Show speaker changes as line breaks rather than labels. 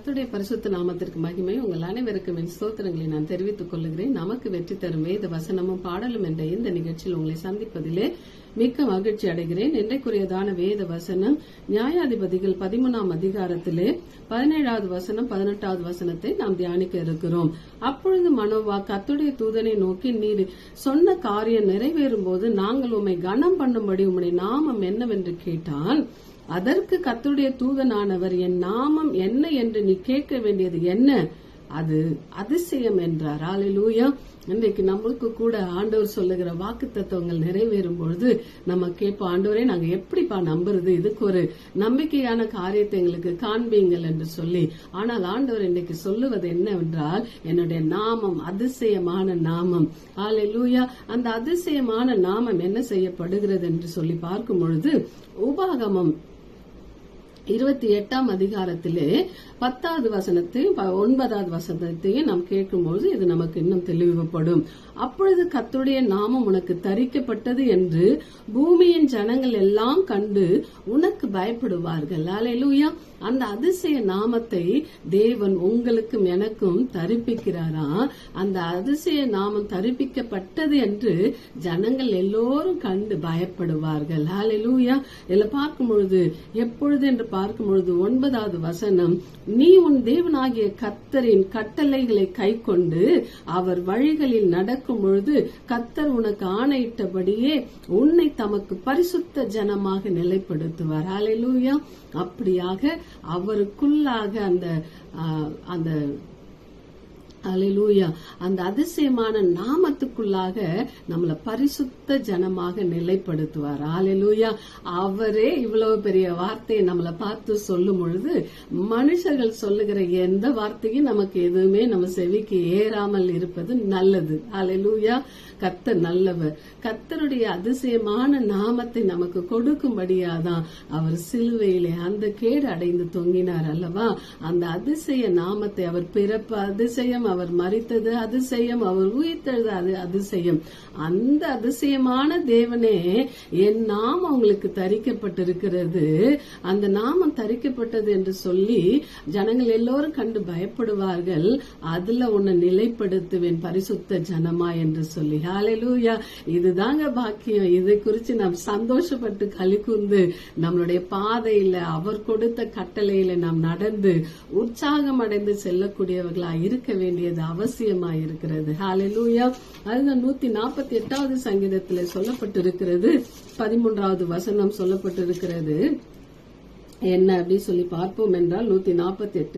கர்த்தருடைய பரிசுத்த நாமத்திற்கு மகிமை. உங்கள் அனைவருக்கும் என் ஸ்தோத்திரங்களை நான் தெரிவித்துக் கொள்கிறேன். நமக்கு வெற்றி தரும் வேத வசனமும் பாடலும் என்ற இந்த நிகழ்ச்சியில் உங்களை சந்திப்பதிலே மிக்க மகிழ்ச்சி அடைகிறேன். இன்றைக்குரியதான வேத வசனம் நியாயாதிபதிகள் 13ஆம் அதிகாரத்திலே 17வது வசனம் 18வது வசனத்தை நாம் தியானிக்க இருக்கிறோம். அப்பொழுது மனோவா கர்த்தருடைய தூதனை நோக்கி, நீர் சொன்ன காரியம் நிறைவேறும் போது நாங்கள் உம்மை கனம் பண்ணும்படி உம்முடைய நாமம் என்னவென்று கேட்டான். அதற்கு கர்த்தருடைய தூதனானவர், என் நாமம் என்ன என்று நீ கேட்க வேண்டியது என்ன? அது அதிசயம் என்றார். அல்லேலூயா. இன்றைக்கு நம்மளுக்கு கூட ஆண்டவர் சொல்லுகிற வாக்கு தத்துவங்கள் நிறைவேறும் பொழுது நம்ம கேட்போம், ஆண்டவரே நாங்க எப்படிப்பா நம்புறது, இதுக்கு ஒரு நம்பிக்கையான காரியத்தை எங்களுக்கு காண்பீங்கள் என்று சொல்லி. ஆனால் ஆண்டவர் இன்னைக்கு சொல்லுவது என்னவென்றால், என்னுடைய நாமம் அதிசயமான நாமம். அல்லேலூயா. அந்த அதிசயமான நாமம் என்ன செய்யப்படுகிறது என்று சொல்லி பார்க்கும் பொழுது, உபாகமம் 28ஆம் அதிகாரத்திலே 10வது வசனத்தையும் 9வது வசனத்தையும் நாம் கேட்கும்போது இது நமக்கு இன்னும் தெளிவுபடும். அப்பொழுது கர்த்தருடைய நாமம் உனக்கு தரிக்கப்பட்டது என்று பூமியின் ஜனங்கள் எல்லாம் கண்டு உனக்கு பயப்படுவார்கள். அல்லேலூயா. அந்த அதிசய நாமத்தை தேவன் உங்களுக்கும் எனக்கும் தரிப்பிக்கிறாரா. அந்த அதிசய நாமம் தரிப்பிக்கப்பட்டது என்று ஜனங்கள் எல்லோரும் கண்டு பயப்படுவார்கள். அல்லேலூயா. இதுல பார்க்கும் பொழுது, எப்பொழுது என்று பார்க்கும் பொழுது 9வது வசனம், நீ உன் தேவனாகிய கர்த்தரின் கட்டளைகளை கைக்கொண்டு அவர் வழிகளில் நடக்கும் பொழுது கர்த்தர் உனக்கு ஆணையிட்டபடியே உன்னை தமக்கு பரிசுத்த ஜனமாக நிலைப்படுத்துவார். அல்லேலூயா. அப்படியாக அவருக்குள்ளாக அந்த அல்லேலூயா அந்த அதிசயமான நாமத்துக்குள்ளாக நம்மள பரிசுத்த ஜனமாக நிலைப்படுத்துவார். அல்லேலூயா. அவரே இவ்வளவு பெரிய வார்த்தையை நம்மள பார்த்து சொல்லும் பொழுது, மனுஷர்கள் சொல்லுகிற எந்த வார்த்தையும் நமக்கு எதுவுமே நம்ம செவிக்கு ஏறாமல் இருப்பது நல்லது. அல்லேலூயா. கர்த்தர் நல்லவர். கர்த்தருடைய அதிசயமான நாமத்தை நமக்கு கொடுக்கும்படியாதான் அவர் சிலுவையிலே அந்த கேடு அடைந்து தொங்கினார் அல்லவா. அந்த அதிசய நாமத்தை, அவர் பிறப்பு அதிசயம், அவர் மரித்தது அதிசயம், அவர் உயிர்த்தெழுது அது அதிசயம். அந்த அதிசயமான தேவனே, என் நாமம் உங்களுக்கு தரிக்கப்பட்டிருக்கிறது, அந்த நாமம் தரிக்கப்பட்டது என்று சொல்லி ஜனங்கள் எல்லோரும் கண்டு பயப்படுவார்கள். அதுல உன்னை நிலைப்படுத்துவேன் பரிசுத்த ஜனமா என்று சொல்லி. ஹல்லேலூயா. இதுதாங்க பாக்கியம். இதை குறித்து நாம் சந்தோஷப்பட்டு களிகூர்ந்து நம்மளுடைய பாதையில அவர் கொடுத்த கட்டளையில நாம் நடந்து உற்சாகம் அடைந்து செல்லக்கூடியவர்களா இருக்க வேண்டியது அவசியமா இருக்கிறது. ஹல்லேலூயா. அதுதான் 148வது சங்கீதத்தில் சொல்லப்பட்டிருக்கிறது. 13வது வசனம் சொல்லப்பட்டிருக்கிறது. என்ன அப்படி சொல்லி பார்ப்போம் என்றால், 148